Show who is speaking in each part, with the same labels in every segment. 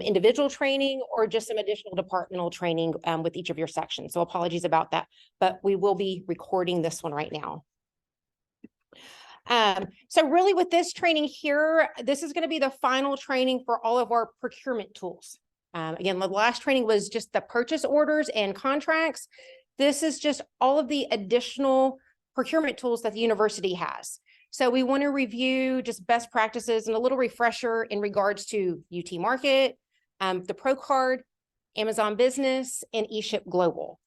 Speaker 1: individual training or just some additional departmental training with each of your sections. So apologies about that, but we will be recording this one right now. So really with this training here, this is going to be the final training for all of our procurement tools. Again, the last training was just the purchase orders and contracts. This is just all of the additional procurement tools that the university has. So we want to review just best practices and a little refresher in regards to UT Market, the Pro Card, Amazon Business, and eShip Global.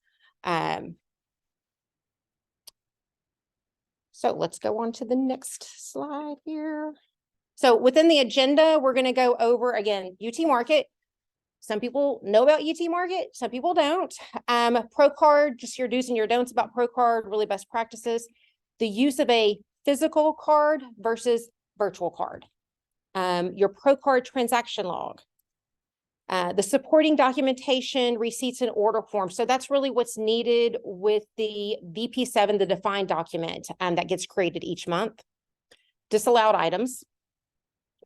Speaker 1: So let's go on to the next slide here. So within the agenda, we're going to go over, again, UT Market. Some people know about UT Market, some people don't. Pro Card, just your do's and your don'ts about Pro Card, really best practices. The use of a physical card versus virtual card. Your Pro Card transaction log. The supporting documentation, receipts, and order forms. So that's really what's needed with the VP7, the defined document that gets created each month. Disallowed items.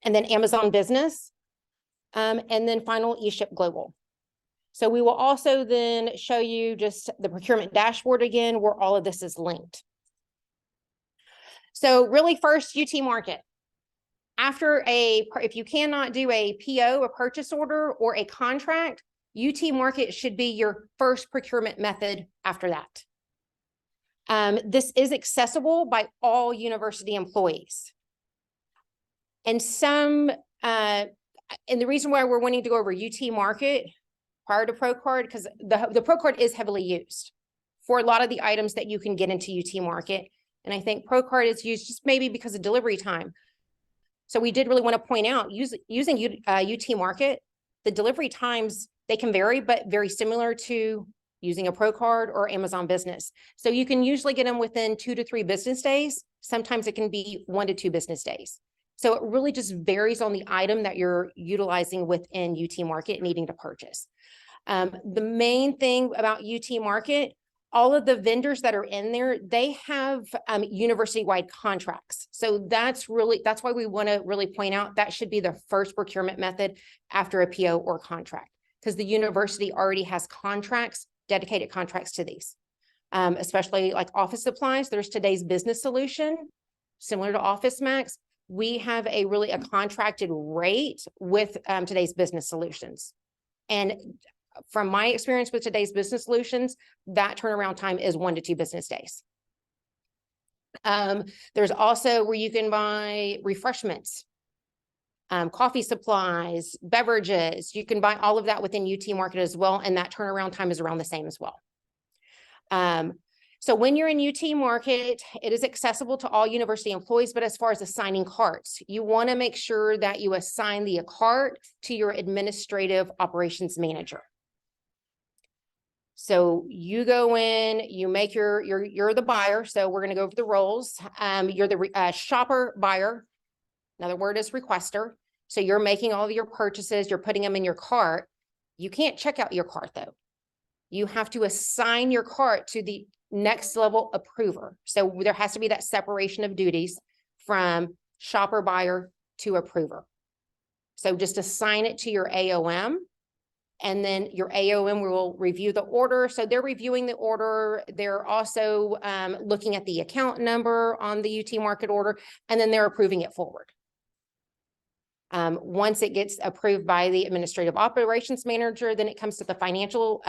Speaker 1: And then Amazon Business. And then final eShip Global. So we will also then show you just the procurement dashboard again, where all of this is linked. So really first, UT Market. If you cannot do a PO, a purchase order, or a contract, UT Market should be your first procurement method after that. This is accessible by all university employees. And the reason why we're wanting to go over UT Market prior to Pro Card, because the Pro Card is heavily used for a lot of the items that you can get into UT Market. And I think Pro Card is used just maybe because of delivery time. So we did really want to point out using UT Market, the delivery times, they can vary, but very similar to using a Pro Card or Amazon Business. So you can usually get them within 2 to 3 business days. Sometimes it can be 1 to 2 business days. So it really just varies on the item that you're utilizing within UT Market needing to purchase. The main thing about UT Market, all of the vendors that are in there, they have university-wide contracts. So that's why we want to really point out that should be the first procurement method after a PO or contract, because the university already has contracts, dedicated contracts to these, especially like office supplies. There's Today's Business Solution, similar to Office Max. We have a contracted rate with Today's Business Solutions. And from my experience with Today's Business Solutions, that turnaround time is 1 to 2 business days. There's also where you can buy refreshments, coffee supplies, beverages. You can buy all of that within UT Market as well. And that turnaround time is around the same as well. So when you're in UT Market, it is accessible to all university employees, but as far as assigning carts, you want to make sure that you assign the cart to your administrative operations manager. So you go in, you make you're the buyer. So we're going to go over the roles. You're the shopper buyer. Another word is requester. So you're making all of your purchases, you're putting them in your cart. You can't check out your cart though. You have to assign your cart to the next level approver. So there has to be that separation of duties from shopper buyer to approver. So just assign it to your AOM, and then your AOM will review the order. So they're reviewing the order. They're also looking at the account number on the UT Market order, and then they're approving it forward. Once it gets approved by the administrative operations manager, then it comes to the financial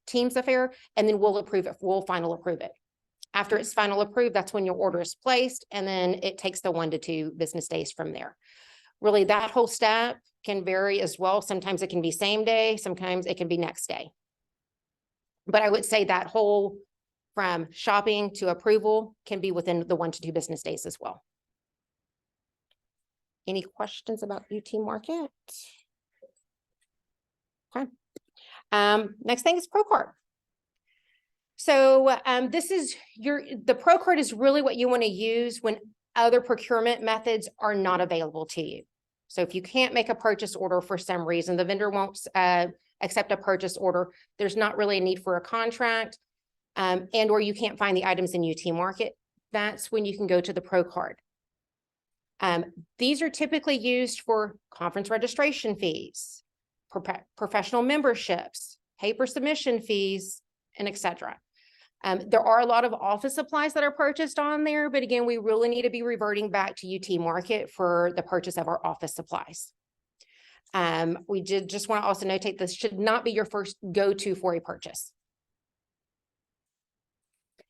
Speaker 1: team's affair, and then we'll approve it. We'll final approve it. After it's final approved, that's when your order is placed, and then it takes the 1 to 2 business days from there. Really, that whole step can vary as well. Sometimes it can be same day, sometimes it can be next day. But I would say that whole from shopping to approval can be within the 1 to 2 business days as well. Any questions about UT Market? Okay. Next thing is Pro Card. So this is the Pro Card is really what you want to use when other procurement methods are not available to you. So if you can't make a purchase order for some reason, the vendor won't accept a purchase order, there's not really a need for a contract, and or you can't find the items in UT Market, that's when you can go to the Pro Card. These are typically used for conference registration fees, professional memberships, paper submission fees, and etc. There are a lot of office supplies that are purchased on there, but again, we really need to be reverting back to UT Market for the purchase of our office supplies. We did just want to also notate this should not be your first go-to for a purchase.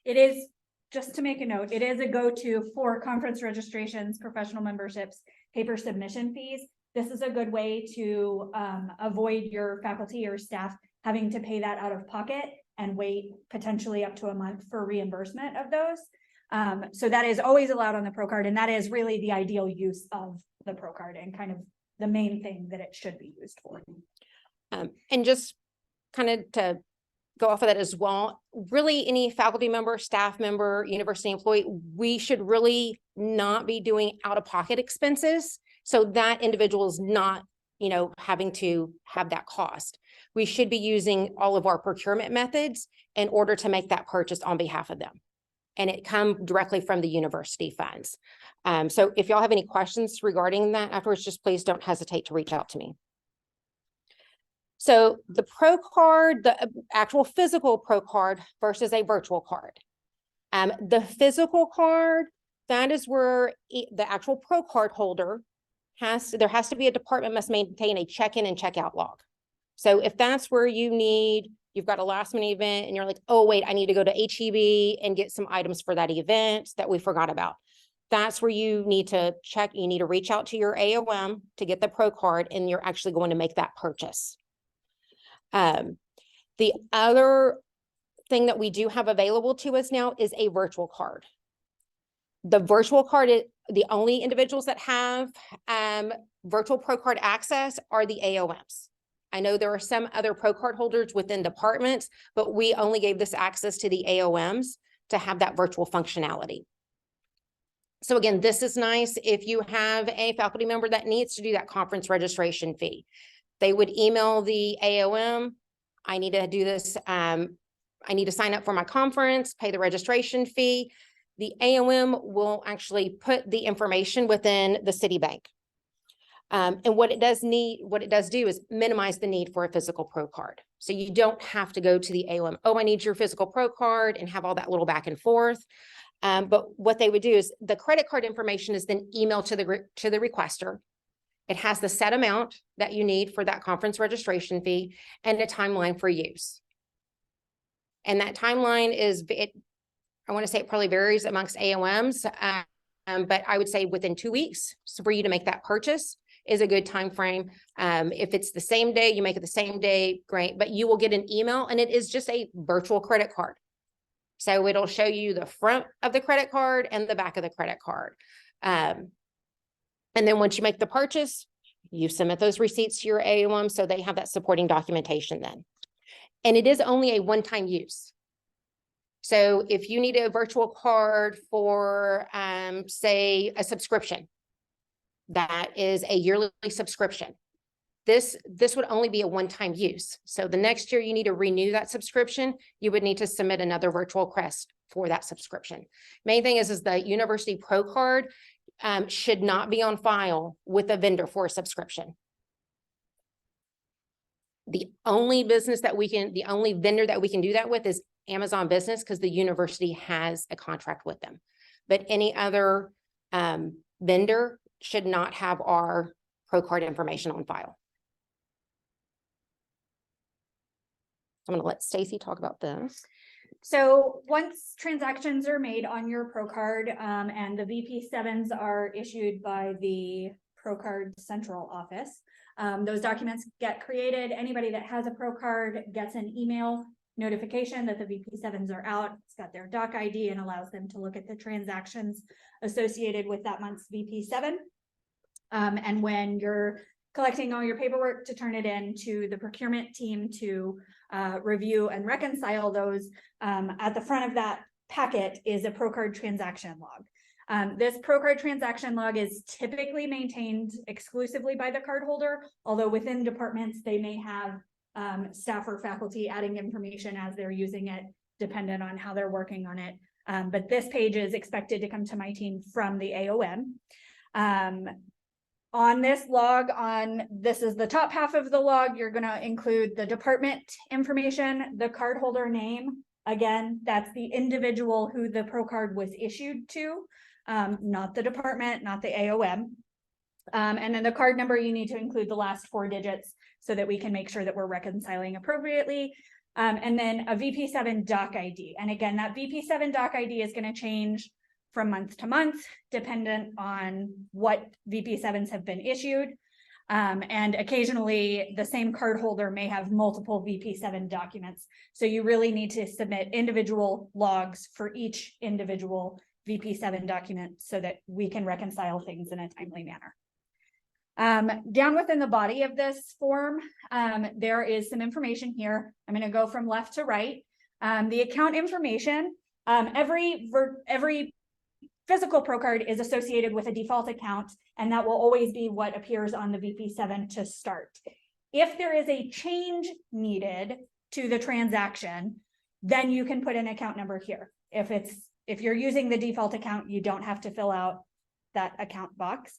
Speaker 2: It is, just to make a note, it is a go-to for conference registrations, professional memberships, paper submission fees. This is a good way to avoid your faculty or staff having to pay that out of pocket and wait potentially up to a month for reimbursement of those. So that is always allowed on the Pro Card, and that is really the ideal use of the Pro Card and kind of the main thing that it should be used for.
Speaker 1: And just kind of to go off of that as well, really any faculty member, staff member, university employee, we should really not be doing out-of-pocket expenses. So that individual is not, you know, having to have that cost. We should be using all of our procurement methods in order to make that purchase on behalf of them. And it come directly from the university funds. So if y'all have any questions regarding that afterwards, just please don't hesitate to reach out to me. So the Pro Card, the actual physical Pro Card versus a virtual card. The physical card, that is where the actual Pro Card holder there has to be a department must maintain a check-in and check-out log. So if that's where you've got a last minute event and you're like, oh wait, I need to go to HEB and get some items for that event that we forgot about. That's where you need to check, you need to reach out to your AOM to get the Pro Card, and you're actually going to make that purchase. The other thing that we do have available to us now is a virtual card. The virtual card, the only individuals that have virtual Pro Card access are the AOMs. I know there are some other Pro Card holders within departments, but we only gave this access to the AOMs to have that virtual functionality. So again, this is nice if you have a faculty member that needs to do that conference registration fee. They would email the AOM, I need to do this, I need to sign up for my conference, pay the registration fee. The AOM will actually put the information within the Citibank. And what it does do is minimize the need for a physical Pro Card. So you don't have to go to the AOM, oh, I need your physical Pro Card, and have all that little back and forth. But what they would do is the credit card information is then emailed to the requester. It has the set amount that you need for that conference registration fee and a timeline for use. And that timeline is, I want to say it probably varies amongst AOMs, but I would say within 2 weeks. So for you to make that purchase is a good time frame. If it's the same day, you make it the same day, great. But you will get an email, and it is just a virtual credit card. So it'll show you the front of the credit card and the back of the credit card. And then once you make the purchase, you submit those receipts to your AOM so they have that supporting documentation then. And it is only a one-time use. So if you need a virtual card for, say, a subscription, that is a yearly subscription. This would only be a one-time use. So the next year you need to renew that subscription, you would need to submit another virtual request for that subscription. Main thing is the University Pro Card should not be on file with a vendor for a subscription. The only vendor that we can do that with is Amazon Business, because the university has a contract with them. But any other vendor should not have our Pro Card information on file. I'm going to let Stacy talk about this.
Speaker 2: So once transactions are made on your Pro Card and the VP7s are issued by the Pro Card central office, those documents get created. Anybody that has a Pro Card gets an email notification that the VP7s are out. It's got their doc ID and allows them to look at the transactions associated with that month's VP7. And when you're collecting all your paperwork to turn it in to the procurement team to review and reconcile those, at the front of that packet is a Pro Card transaction log. This Pro Card transaction log is typically maintained exclusively by the cardholder, although within departments they may have staff or faculty adding information as they're using it, dependent on how they're working on it. But this page is expected to come to my team from the AOM. On this log, this is the top half of the log, you're gonna include the department information, the cardholder name. Again, that's the individual who the Pro card was issued to, not the department, not the AOM. And then the card number, you need to include the last 4 digits so that we can make sure that we're reconciling appropriately. And then a VP7 doc ID. And again, that VP7 doc ID is going to change from month to month, dependent on what VP7s have been issued. And occasionally the same card holder may have multiple VP7 documents. So you really need to submit individual logs for each individual VP7 document so that we can reconcile things in a timely manner. Down within the body of this form, there is some information here. I'm going to go from left to right. The account information, every physical Pro card is associated with a default account, and that will always be what appears on the VP7 to start. If there is a change needed to the transaction, then you can put an account number here. If you're using the default account, you don't have to fill out that account box.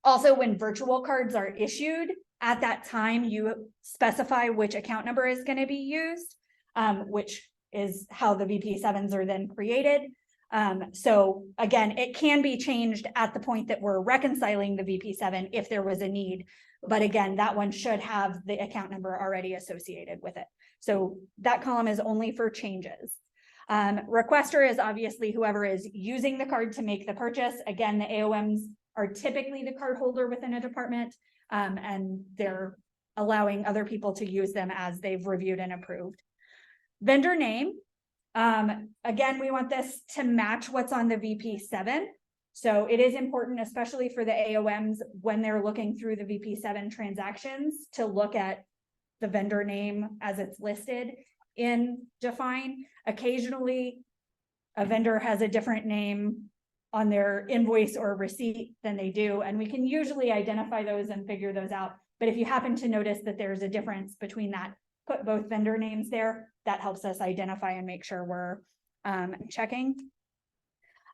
Speaker 2: Also, when virtual cards are issued, at that time, you specify which account number is going to be used, which is how the VP7s are then created. So again, it can be changed at the point that we're reconciling the VP7 if there was a need. But again, that one should have the account number already associated with it. So that column is only for changes. Requester is obviously whoever is using the card to make the purchase. Again, the AOMs are typically the card holder within a department, and they're allowing other people to use them as they've reviewed and approved. Vendor name. Again, we want this to match what's on the VP7. So it is important, especially for the AOMs, when they're looking through the VP7 transactions, to look at the vendor name as it's listed in Define. Occasionally, a vendor has a different name on their invoice or receipt than they do, and we can usually identify those and figure those out. But if you happen to notice that there's a difference between that, put both vendor names there. That helps us identify and make sure we're checking.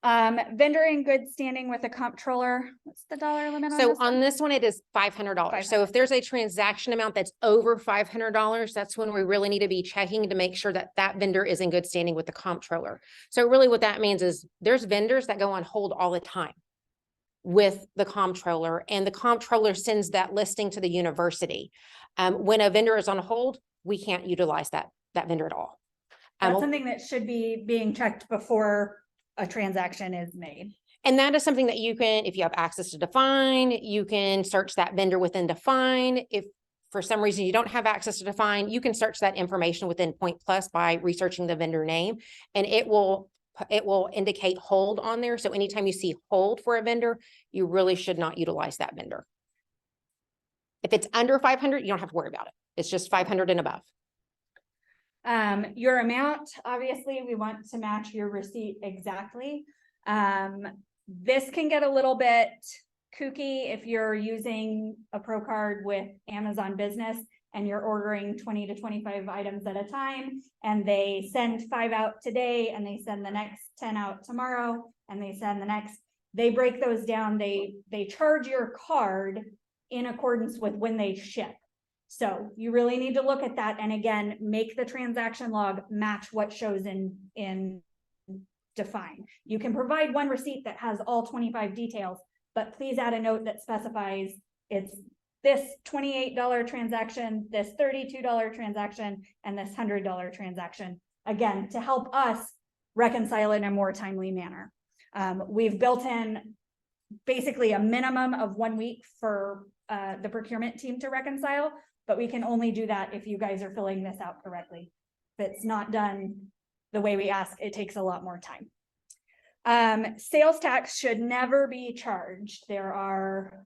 Speaker 2: Vendor in good standing with a comptroller. What's the dollar limit on
Speaker 1: So
Speaker 2: this
Speaker 1: on
Speaker 2: one?
Speaker 1: this one, it is $500. So if there's a transaction amount that's over $500, that's when we really need to be checking to make sure that that vendor is in good standing with the comptroller. So really what that means is there's vendors that go on hold all the time with the comptroller, and the comptroller sends that listing to the university. When a vendor is on hold, we can't utilize that vendor at all.
Speaker 2: That's something that should be being checked before a transaction is made.
Speaker 1: And that is something that you can, if you have access to Define, you can search that vendor within Define. If for some reason you don't have access to Define, you can search that information within Point Plus by researching the vendor name, and it will indicate hold on there. So anytime you see hold for a vendor, you really should not utilize that vendor. If it's under 500, you don't have to worry about it. It's just 500 and above.
Speaker 2: Your amount, obviously, we want to match your receipt exactly. This can get a little bit kooky if you're using a Pro card with Amazon Business and you're ordering 20 to 25 items at a time, and they send 5 out today and they send the next 10 out tomorrow, and they send the next, they break those down. They charge your card in accordance with when they ship. So you really need to look at that. And again, make the transaction log match what shows in Define. You can provide one receipt that has all 25 details, but please add a note that specifies it's this $28 transaction, this $32 transaction, and this $100 transaction. Again, to help us reconcile it in a more timely manner. We've built in basically a minimum of 1 week for the procurement team to reconcile, but we can only do that if you guys are filling this out correctly. If it's not done the way we ask, it takes a lot more time. Sales tax should never be charged. There are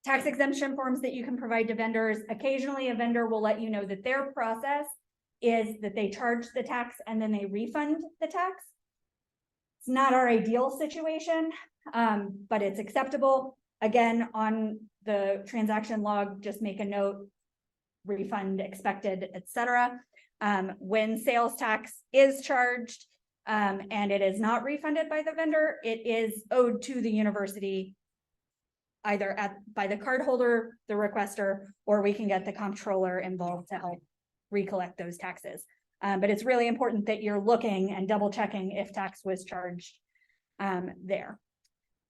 Speaker 2: tax exemption forms that you can provide to vendors. Occasionally a vendor will let you know that their process is that they charge the tax and then they refund the tax. It's not our ideal situation, but it's acceptable. Again, on the transaction log, just make a note, refund expected, etc. When sales tax is charged, and it is not refunded by the vendor, it is owed to the university either by the card holder, the requester, or we can get the comptroller involved to help recollect those taxes. But it's really important that you're looking and double checking if tax was charged there.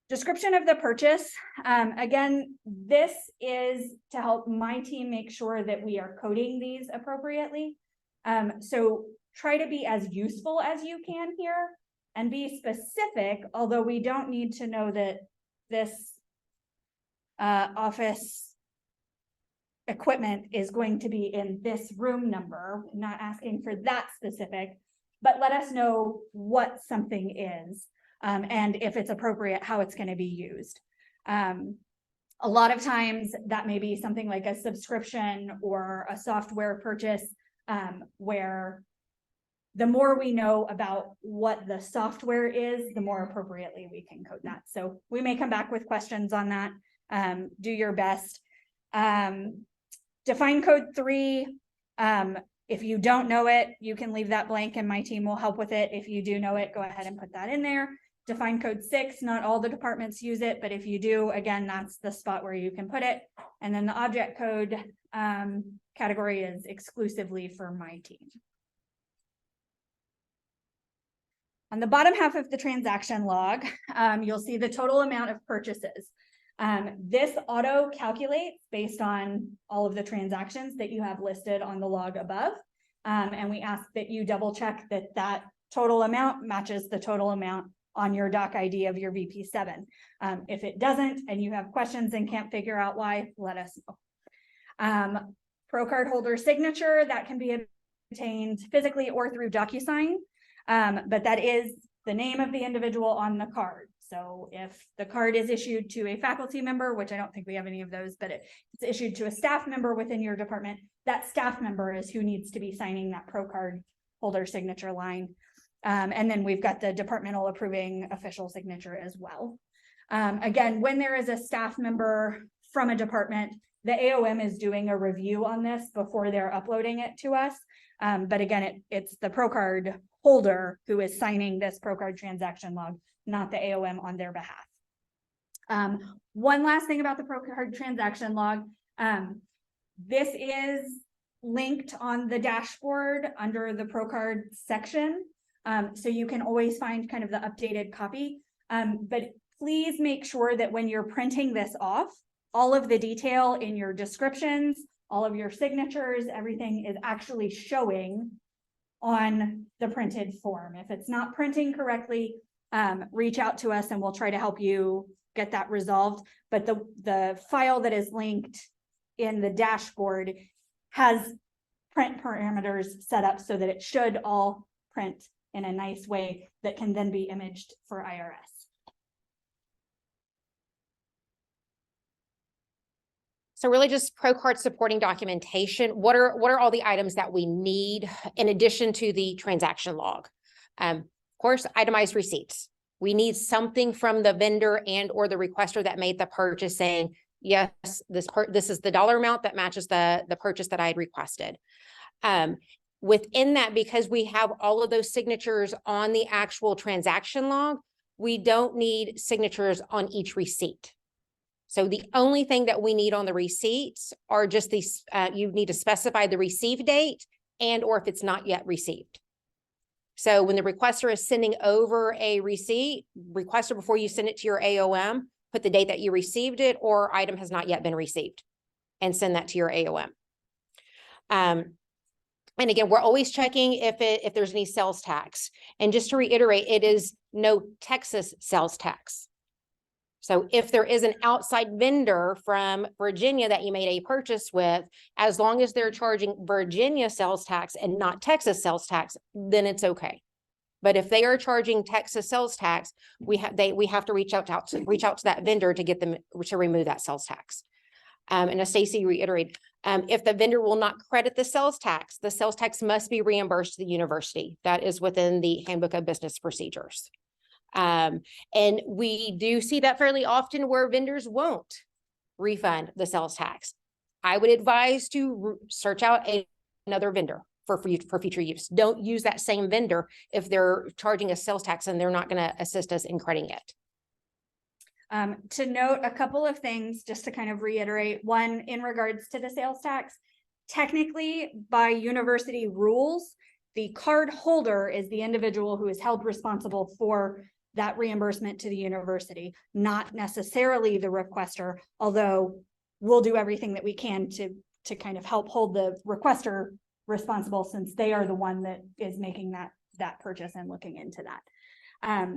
Speaker 2: Description of the purchase. Again, this is to help my team make sure that we are coding these appropriately. So try to be as useful as you can here and be specific, although we don't need to know that this office equipment is going to be in this room number, not asking for that specific, but let us know what something is. And if it's appropriate, how it's going to be used. A lot of times that may be something like a subscription or a software purchase, where the more we know about what the software is, the more appropriately we can code that. So we may come back with questions on that. Do your best. Define code 3. If you don't know it, you can leave that blank and my team will help with it. If you do know it, go ahead and put that in there. Define code 6, not all the departments use it, but if you do, again, that's the spot where you can put it. And then the object code category is exclusively for my team. On the bottom half of the transaction log, you'll see the total amount of purchases. This auto calculates based on all of the transactions that you have listed on the log above. And we ask that you double check that that total amount matches the total amount on your doc ID of your VP7. If it doesn't and you have questions and can't figure out why, let us know. Pro card holder signature, that can be obtained physically or through DocuSign, but that is the name of the individual on the card. So if the card is issued to a faculty member, which I don't think we have any of those, but it's issued to a staff member within your department, that staff member is who needs to be signing that pro card holder signature line. And then we've got the departmental approving official signature as well. Again, when there is a staff member from a department, the AOM is doing a review on this before they're uploading it to us. But again, it's the pro card holder who is signing this pro card transaction log, not the AOM on their behalf. One last thing about the pro card transaction log. This is linked on the dashboard under the pro card section. So you can always find kind of the updated copy, but please make sure that when you're printing this off, all of the detail in your descriptions, all of your signatures, everything is actually showing on the printed form. If it's not printing correctly, reach out to us and we'll try to help you get that resolved. But the file that is linked in the dashboard has print parameters set up so that it should all print in a nice way that can then be imaged for IRS.
Speaker 1: So really just pro card supporting documentation. What are all the items that we need in addition to the transaction log? Of course, itemized receipts. We need something from the vendor and or the requester that made the purchase saying, yes, this is the dollar amount that matches the purchase that I had requested. Within that, because we have all of those signatures on the actual transaction log, we don't need signatures on each receipt. So the only thing that we need on the receipts are just these, you need to specify the receive date and or if it's not yet received. So when the requester is sending over a receipt, requester before you send it to your AOM, put the date that you received it or item has not yet been received and send that to your AOM. And again, we're always checking if there's any sales tax. And just to reiterate, it is no Texas sales tax. So if there is an outside vendor from Virginia that you made a purchase with, as long as they're charging Virginia sales tax and not Texas sales tax, then it's okay. But if they are charging Texas sales tax, we have to reach out to that vendor to get them to remove that sales tax. And as Stacy reiterated, if the vendor will not credit the sales tax must be reimbursed to the university. That is within the Handbook of Business Procedures. And we do see that fairly often where vendors won't refund the sales tax. I would advise to search out another vendor. for future use. Don't use that same vendor if they're charging a sales tax and they're not going to assist us in crediting it.
Speaker 2: To note a couple of things, just to kind of reiterate, one, in regards to the sales tax, technically by university rules, the card holder is the individual who is held responsible for that reimbursement to the university, not necessarily the requester, although we'll do everything that we can to kind of help hold the requester responsible, since they are the one that is making that purchase and looking into that.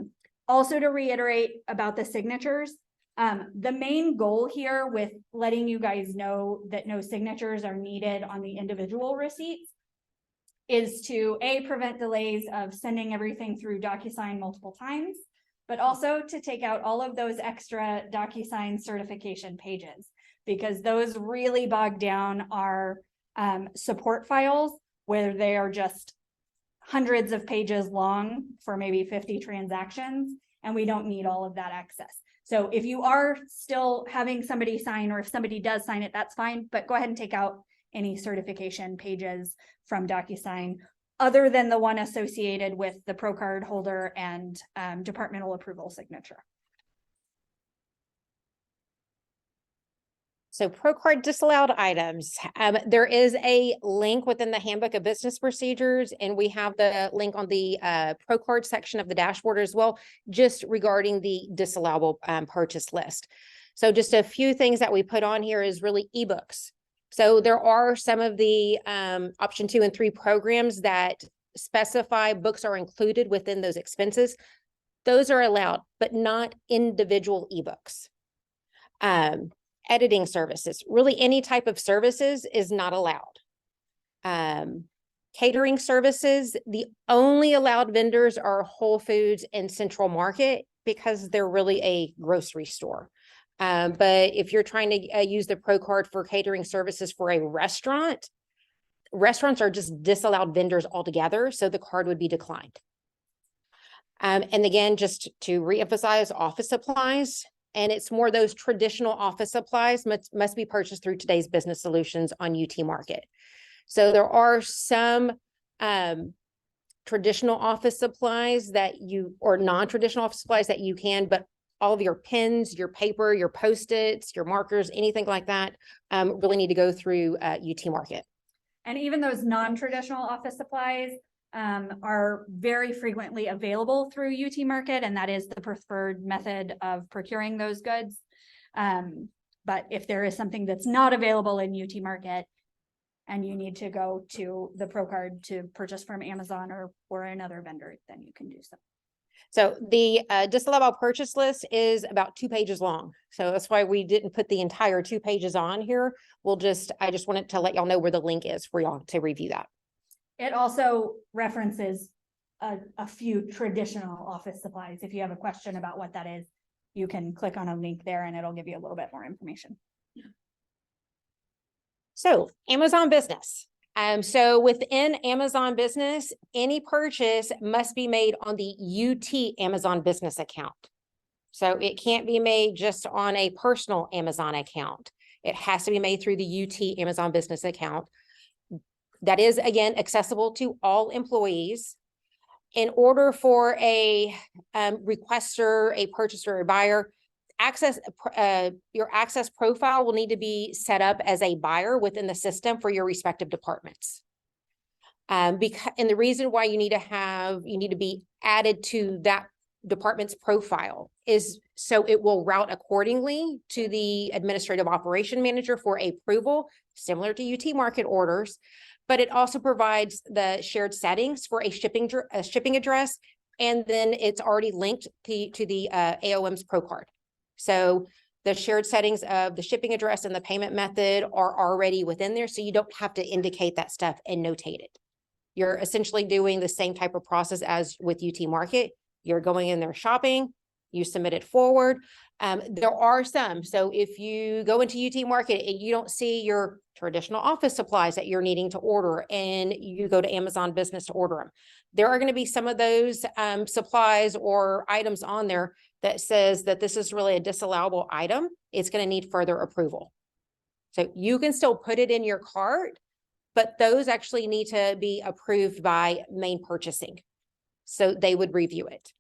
Speaker 2: Also, to reiterate about the signatures, the main goal here with letting you guys know that no signatures are needed on the individual receipts is to prevent delays of sending everything through DocuSign multiple times, but also to take out all of those extra DocuSign certification pages, because those really bog down our support files, where they are just hundreds of pages long for maybe 50 transactions, and we don't need all of that access. So if you are still having somebody sign, or if somebody does sign it, that's fine, but go ahead and take out any certification pages from DocuSign, other than the one associated with the Pro card holder and departmental approval signature.
Speaker 1: So Pro card disallowed items. There is a link within the Handbook of Business Procedures, and we have the link on the Pro card section of the dashboard as well, just regarding the disallowable purchase list. So just a few things that we put on here is really ebooks. So there are some of the option 2 and 3 programs that specify books are included within those expenses. Those are allowed, but not individual ebooks. Editing services, really any type of services is not allowed. Catering services, the only allowed vendors are Whole Foods and Central Market, because they're really a grocery store. But if you're trying to use the Pro card for catering services for a restaurant, restaurants are just disallowed vendors altogether, so the card would be declined. And again, just to reemphasize, office supplies, and it's more those traditional office supplies must be purchased through Today's Business Solutions on UT Market. So there are some traditional office supplies that or non-traditional office supplies that you can, but all of your pens, your paper, your Post-its, your markers, anything like that, really need to go through UT Market.
Speaker 2: And even those non-traditional office supplies are very frequently available through UT Market, and that is the preferred method of procuring those goods. But if there is something that's not available in UT Market and you need to go to the Pro card to purchase from Amazon or another vendor, then you can do so.
Speaker 1: So the disallowable purchase list is about 2 pages long. So that's why we didn't put the entire 2 pages on here. I just wanted to let y'all know where the link is for y'all to review that.
Speaker 2: It also references a few traditional office supplies. If you have a question about what that is, you can click on a link there and it'll give you a little bit more information.
Speaker 1: So Amazon Business. So within Amazon Business, any purchase must be made on the UT Amazon Business account. So it can't be made just on a personal Amazon account. It has to be made through the UT Amazon Business account. That is, again, accessible to all employees. In order for a requester, a purchaser, a buyer, your access profile will need to be set up as a buyer within the system for your respective departments. And the reason why you need to be added to that department's profile is so it will route accordingly to the administrative operation manager for approval, similar to UT Market orders. But it also provides the shared settings for a shipping address, and then it's already linked to the AOM's Pro card. So the shared settings of the shipping address and the payment method are already within there, so you don't have to indicate that stuff and notate it. You're essentially doing the same type of process as with UT Market. You're going in there shopping, you submit it forward. There are some. So if you go into UT Market and you don't see your traditional office supplies that you're needing to order, and you go to Amazon Business to order them, there are going to be some of those supplies or items on there that says that this is really a disallowable item. It's going to need further approval. So you can still put it in your cart, but those actually need to be approved by main purchasing. So they would review it.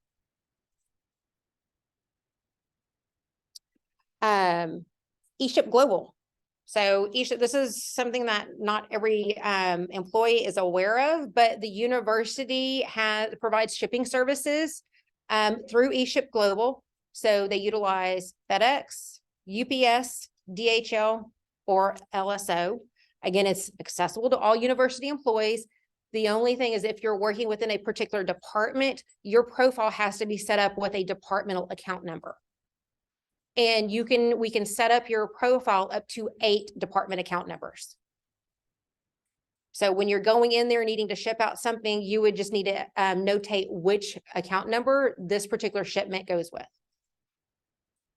Speaker 1: eShip Global. So eShip, this is something that not every employee is aware of, but the university provides shipping services through eShip Global. So they utilize FedEx, UPS, DHL, or LSO. Again, it's accessible to all university employees. The only thing is if you're working within a particular department, your profile has to be set up with a departmental account number. And we can set up your profile up to 8 department account numbers. So when you're going in there needing to ship out something, you would just need to notate which account number this particular shipment goes with.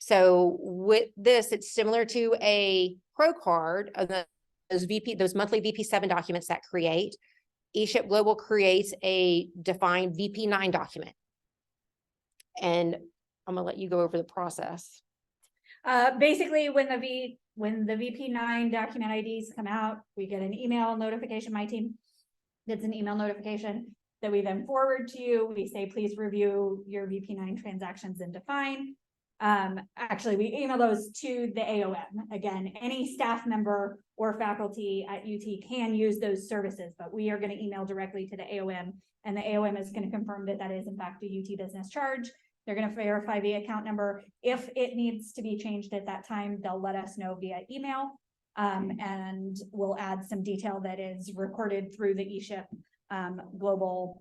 Speaker 1: So with this, it's similar to a Pro card of those monthly VP7 documents that create. eShip Global creates a defined VP9 document. And I'm gonna let you go over the process.
Speaker 2: Basically, when the VP9 document IDs come out, we get an email notification. My team gets an email notification that we then forward to you. We say, please review your VP9 transactions and define. Actually, we email those to the AOM. Again, any staff member or faculty at UT can use those services, but we are going to email directly to the AOM, and the AOM is going to confirm that that is in fact a UT business charge. They're going to verify the account number. If it needs to be changed at that time, they'll let us know via email, and we'll add some detail that is recorded through the eShip Global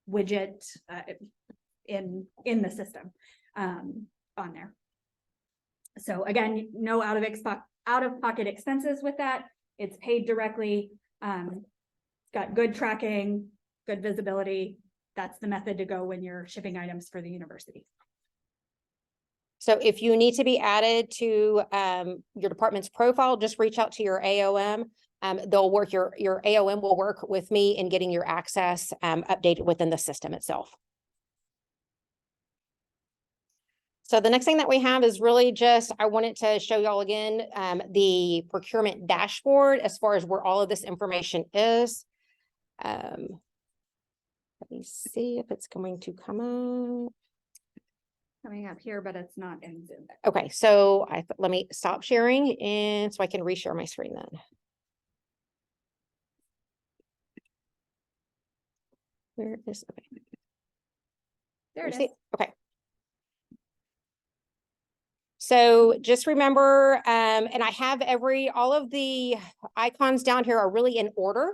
Speaker 2: widget in the system on there. So again, no out of pocket expenses with that. It's paid directly. Got good tracking, good visibility. That's the method to go when you're shipping items for the university.
Speaker 1: So if you need to be added to your department's profile, just reach out to your AOM. They'll work, your AOM will work with me in getting your access updated within the system itself. So the next thing that we have is really just, I wanted to show y'all again, the procurement dashboard as far as where all of this information is. Let me see if it's going to come up.
Speaker 2: Coming up here, but it's not in Zoom.
Speaker 1: Okay, so let me stop sharing and so I can reshare my screen then. Where is, okay.
Speaker 2: There it is.
Speaker 1: Okay. So just remember, and I have all of the icons down here are really in order.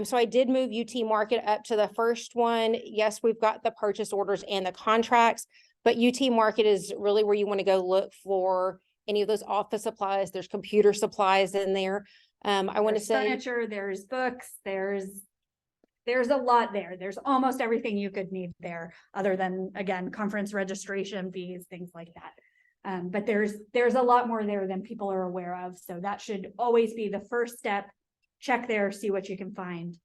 Speaker 1: So I did move UT Market up to the first one. Yes, we've got the purchase orders and the contracts, but UT Market is really where you want to go look for any of those office supplies. There's computer supplies in there. I want to say
Speaker 2: furniture, there's books, there's a lot there. There's almost everything you could need there, other than, again, conference registration fees, things like that. But there's a lot more there than people are aware of. So that should always be the first step. Check there, see what you can find,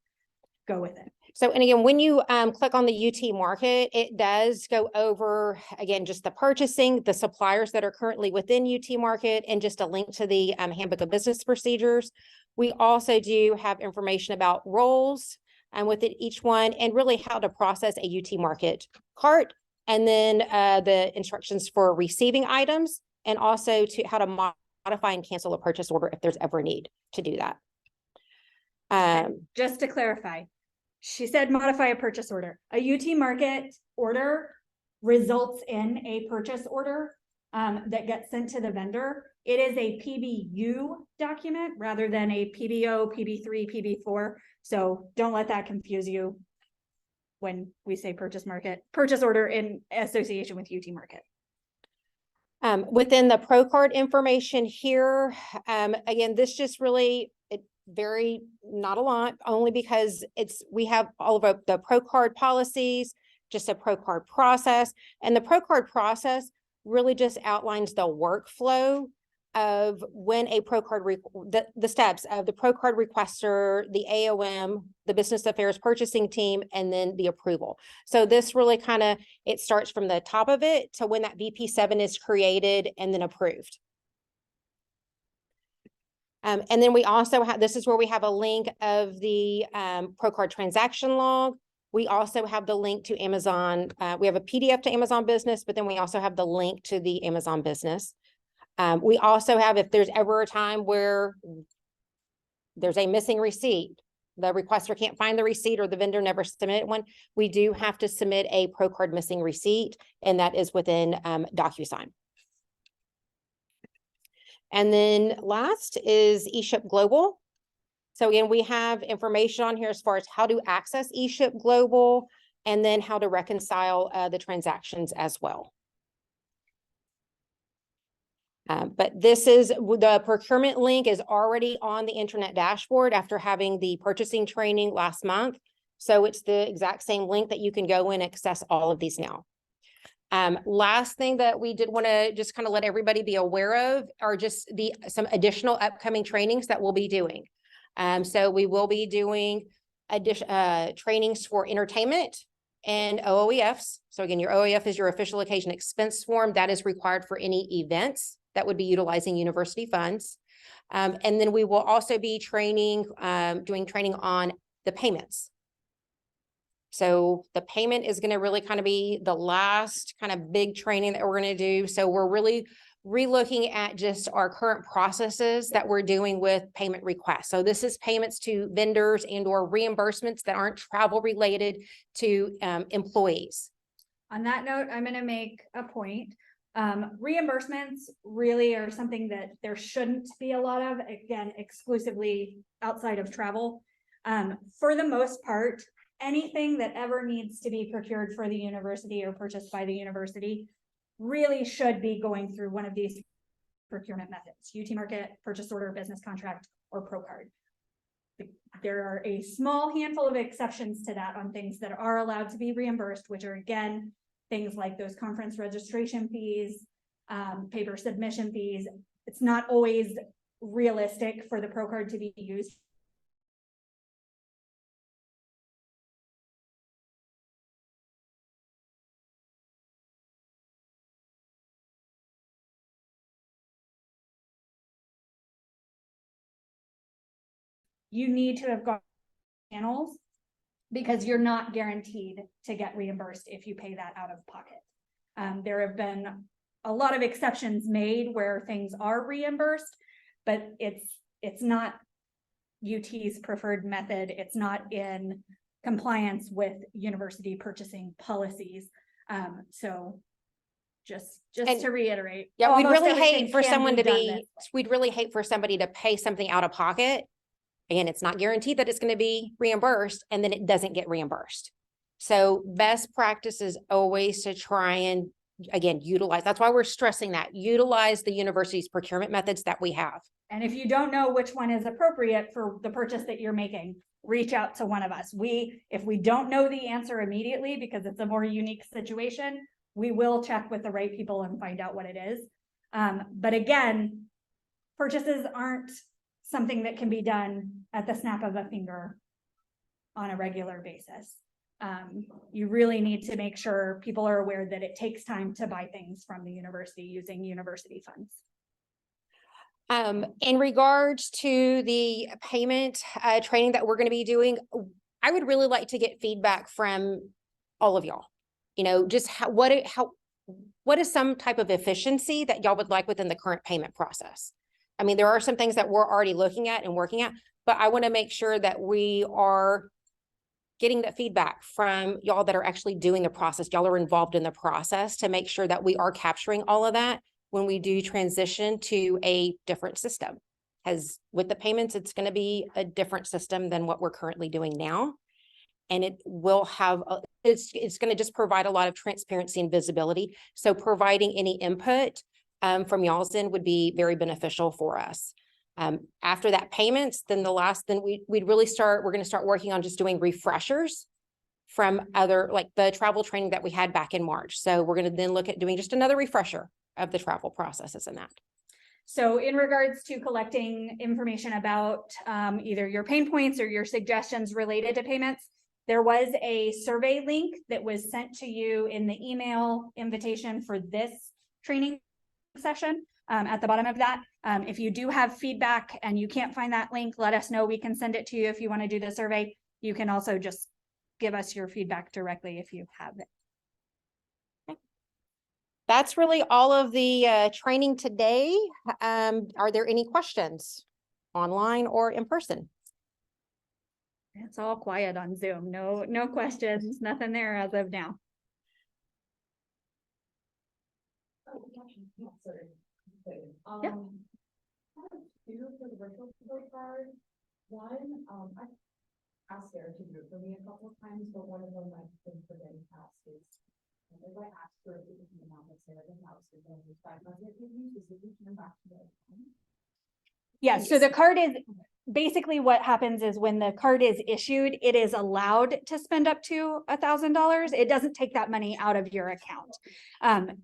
Speaker 2: go with it.
Speaker 1: So, and again, when you click on the UT Market, it does go over, again, just the purchasing, the suppliers that are currently within UT Market, and just a link to the Handbook of Business Procedures. We also do have information about roles within each one, and really how to process a UT Market cart, and then the instructions for receiving items, and also to how to modify and cancel a purchase order if there's ever a need to do that.
Speaker 2: Just to clarify, she said modify a purchase order. A UT Market order results in a purchase order that gets sent to the vendor. It is a PBU document rather than a PBO, PB3, PB4. So don't let that confuse you when we say purchase order in association with UT Market.
Speaker 1: Within the Pro card information here, again, this just really, very not a lot, only because we have all of the Pro card policies, just a Pro card process, and the Pro card process really just outlines the workflow of when a Pro card the steps of the Pro card requester, the AOM, the business affairs purchasing team, and then the approval. So this really it starts from the top of it to when that VP7 is created and then approved. And then we also have, this is where we have a link of the Procard transaction log. We also have the link to Amazon. We have a PDF to Amazon Business, but then we also have the link to the Amazon Business. We also have, if there's ever a time where there's a missing receipt, the requester can't find the receipt or the vendor never submitted one, we do have to submit a Procard missing receipt, and that is within DocuSign. And then last is eShip Global. So again, we have information on here as far as how to access eShip Global and then how to reconcile the transactions as well. But this is the procurement link is already on the internet dashboard after having the purchasing training last month. So it's the exact same link that you can go in and access all of these now. Last thing that we did want to just kind of let everybody be aware of are just some additional upcoming trainings that we'll be doing. So we will be doing trainings for entertainment and OOEFs. So again, your OEF is your official occasion expense form that is required for any events that would be utilizing university funds. And then we will also be training, doing training on the payments. So the payment is going to really kind of be the last kind of big training that we're going to do. So we're really relooking at just our current processes that we're doing with payment requests. So this is payments to vendors and or reimbursements that aren't travel related to employees.
Speaker 2: On that note, I'm going to make a point. Reimbursements really are something that there shouldn't be a lot of, again, exclusively outside of travel. For the most part, anything that ever needs to be procured for the university or purchased by the university really should be going through one of these procurement methods: UT Market, purchase order, business contract, or Procard. There are a small handful of exceptions to that on things that are allowed to be reimbursed, which are, again, things like those conference registration fees, paper submission fees. It's not always realistic for the Procard to be used. You need to have gone channels because you're not guaranteed to get reimbursed if you pay that out of pocket. There have been a lot of exceptions made where things are reimbursed, but it's not UT's preferred method. It's not in compliance with university purchasing policies. So just to reiterate,
Speaker 1: yeah, we'd really hate for someone to be, we'd really hate for somebody to pay something out of pocket. Again, it's not guaranteed that it's going to be reimbursed, and then it doesn't get reimbursed. So best practice is always to try and, again, utilize, that's why we're stressing that, utilize the university's procurement methods that we have. And
Speaker 2: if you don't know which one is appropriate for the purchase that you're making, reach out to one of us. If we don't know the answer immediately because it's a more unique situation, we will check with the right people and find out what it is. But again, purchases aren't something that can be done at the snap of a finger on a regular basis. You really need to make sure people are aware that it takes time to buy things from the university using university funds.
Speaker 1: In regards to the payment training that we're going to be doing, I would really like to get feedback from all of y'all. You know, just what is some type of efficiency that y'all would like within the current payment process? I mean, there are some things that we're already looking at and working at, but I want to make sure that we are getting that feedback from y'all that are actually doing the process. Y'all are involved in the process to make sure that we are capturing all of that when we do transition to a different system. Because with the payments, it's going to be a different system than what we're currently doing now. And it will have, it's going to just provide a lot of transparency and visibility. So providing any input from y'all's end would be very beneficial for us. After that payments, then we'd really we're going to start working on just doing refreshers from other, like the travel training that we had back in March. So we're going to then look at doing just another refresher of the travel processes in that.
Speaker 2: So in regards to collecting information about either your pain points or your suggestions related to payments, there was a survey link that was sent to you in the email invitation for this training session. at the bottom of that. If you do have feedback and you can't find that link, let us know. We can send it to you if you want to do the survey. You can also just give us your feedback directly if you have it.
Speaker 1: That's really all of the training today. Are there any questions online or in person?
Speaker 2: It's all quiet on Zoom. No questions, nothing there as of now. Yep.
Speaker 3: Two for the virtual card. One, I asked Sarah to do it for me a couple of times, but one of them I've been forgetting past is if I ask for a different amount of Sarah the house, and then the 500 reviews, is it return back to the
Speaker 2: Yeah, so the card is basically what happens is when the card is issued, it is allowed to spend up to $1,000. It doesn't take that money out of your account.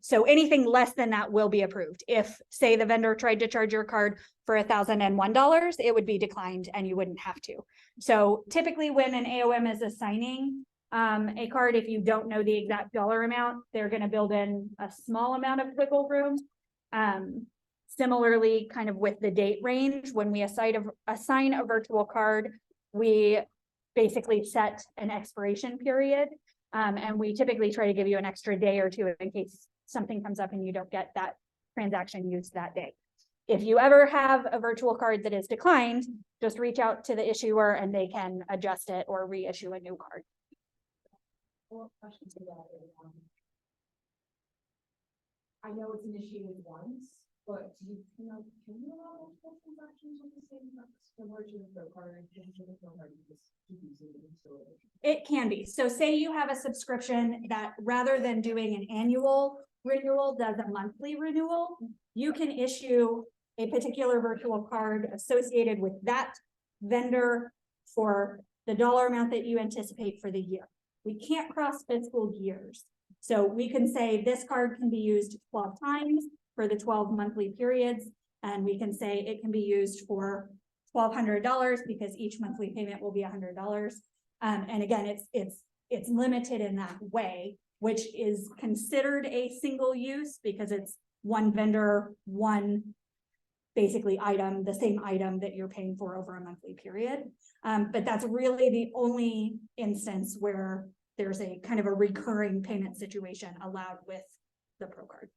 Speaker 2: So anything less than that will be approved. If, say, the vendor tried to charge your card for $1,001, it would be declined and you wouldn't have to. So typically when an AOM is assigning a card, if you don't know the exact dollar amount, they're going to build in a small amount of wiggle room. Similarly, kind of with the date range, when we assign a virtual card, we basically set an expiration period. And we typically try to give you an extra day or two in case something comes up and you don't get that transaction used that day. If you ever have a virtual card that is declined, just reach out to the issuer and they can adjust it or reissue a new card.
Speaker 3: Well, question to that is, I know it's initiated once, but can you allow multiple transactions with the same similar to the pro card and to the pro card, just using it?
Speaker 2: It can be. So say you have a subscription that rather than doing an annual renewal, does a monthly renewal, you can issue a particular virtual card associated with that vendor for the dollar amount that you anticipate for the year. We can't cross fiscal years. So we can say this card can be used 12 times for the 12 monthly periods. And we can say it can be used for $1,200 because each monthly payment will be $100. And again, it's limited in that way, which is considered a single use because it's one vendor, one basically item, the same item that you're paying for over a monthly period. But that's really the only instance where there's a kind of a recurring payment situation allowed with the pro card.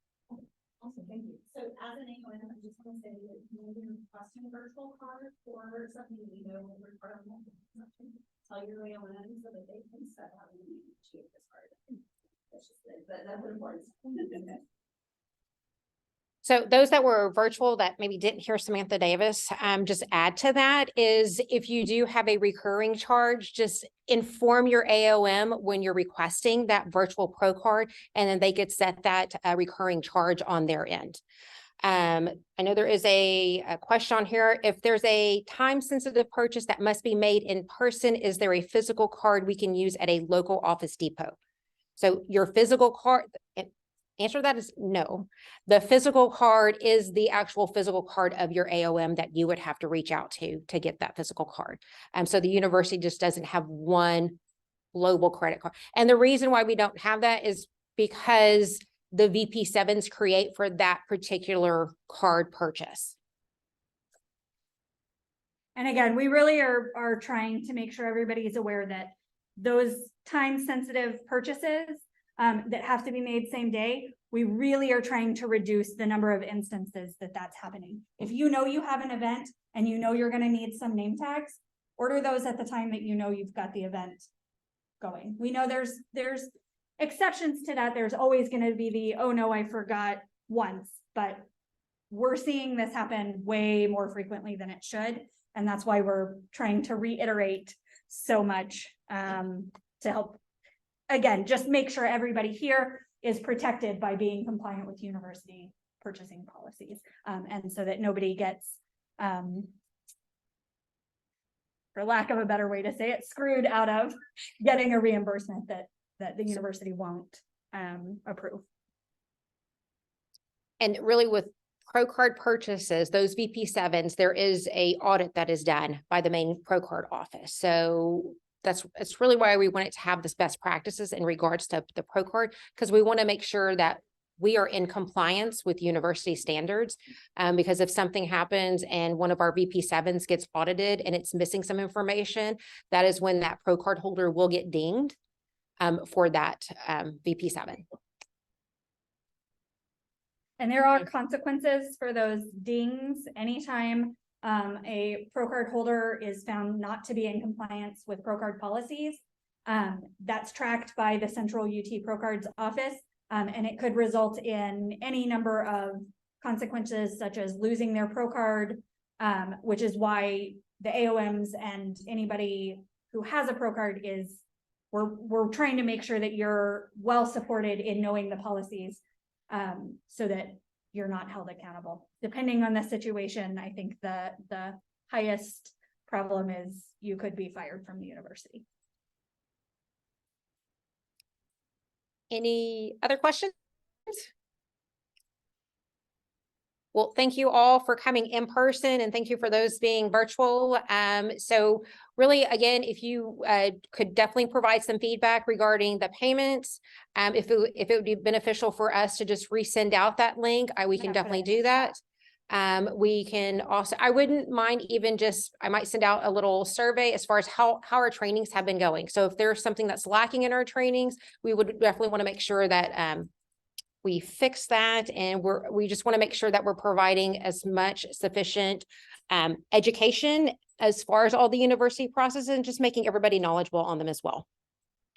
Speaker 3: Awesome, thank you. So as an AOM, I just want to say that when you're requesting a virtual card for something that you know will require multiple transactions, tell your AOM so that they can set how you need to issue this card. That's just it, but that's important.
Speaker 1: So those that were virtual that maybe didn't hear Samantha Davis, just add to that is if you do have a recurring charge, just inform your AOM when you're requesting that virtual pro card, and then they could set that recurring charge on their end. I know there is a question on here. If there's a time-sensitive purchase that must be made in person, is there a physical card we can use at a local Office Depot? So your physical card, answer to that is no. The physical card is the actual physical card of your AOM that you would have to reach out to get that physical card. So the university just doesn't have one global credit card. And the reason why we don't have that is because the VP7s create for that particular card purchase.
Speaker 2: And again, we really are trying to make sure everybody is aware that those time-sensitive purchases that have to be made same day, we really are trying to reduce the number of instances that that's happening. If you know you have an event and you know you're going to need some name tags, order those at the time that you know you've got the event going. We know there's exceptions to that. There's always going to be the, oh no, I forgot once, but we're seeing this happen way more frequently than it should. And that's why we're trying to reiterate so much to help, again, just make sure everybody here is protected by being compliant with university purchasing policies. And so that nobody gets, for lack of a better way to say it, screwed out of getting a reimbursement that the university won't approve.
Speaker 1: And really with pro card purchases, those VP7s, there is a audit that is done by the main pro card office. So it's really why we wanted to have this best practices in regards to the pro card, because we want to make sure that we are in compliance with university standards. Because if something happens and one of our VP7s gets audited and it's missing some information, that is when that pro card holder will get dinged for that VP7.
Speaker 2: And there are consequences for those dings anytime a pro card holder is found not to be in compliance with pro card policies. That's tracked by the central UT Pro Cards office, and it could result in any number of consequences such as losing their pro card, which is why the AOMs and anybody who has a pro card is, we're trying to make sure that you're well supported in knowing the policies, so that you're not held accountable. Depending on the situation, I think the highest problem is you could be fired from the university.
Speaker 1: Any other questions? Well, thank you all for coming in person, and thank you for those being virtual. So really, again, if you could definitely provide some feedback regarding the payments, if it would be beneficial for us to just resend out that link, we can definitely do that. We can also, I wouldn't mind even just, I might send out a little survey as far as how our trainings have been going. So if there's something that's lacking in our trainings, we would definitely want to make sure that we fix that, and we just want to make sure that we're providing as much sufficient education as far as all the university processes, and just making everybody knowledgeable on them as well.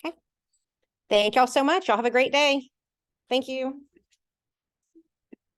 Speaker 1: Okay. Thank y'all so much. Y'all have a great day. Thank you.